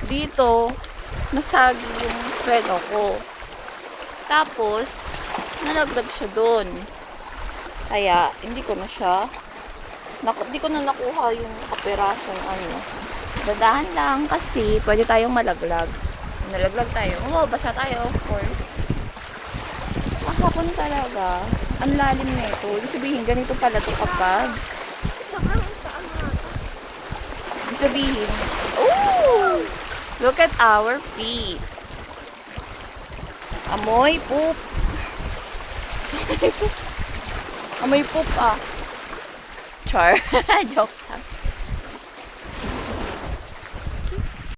dito, nasagi yung preno ko. Tapos, nalaglag siya doon. Kaya, hindi ko na siya, hindi ko na nakuha yung kapirasong ano. Dadahan lang kasi pwede tayong malaglag. Nalaglag tayo. Oo, basa tayo, of course. Kahapon talaga. Ang lalim nito. Ibig sabihin, ganito pala to kapag. Ibig sabihin, ooh! Look at our feet. Amoy poop. Amoy poop ah. Char. Joke lang.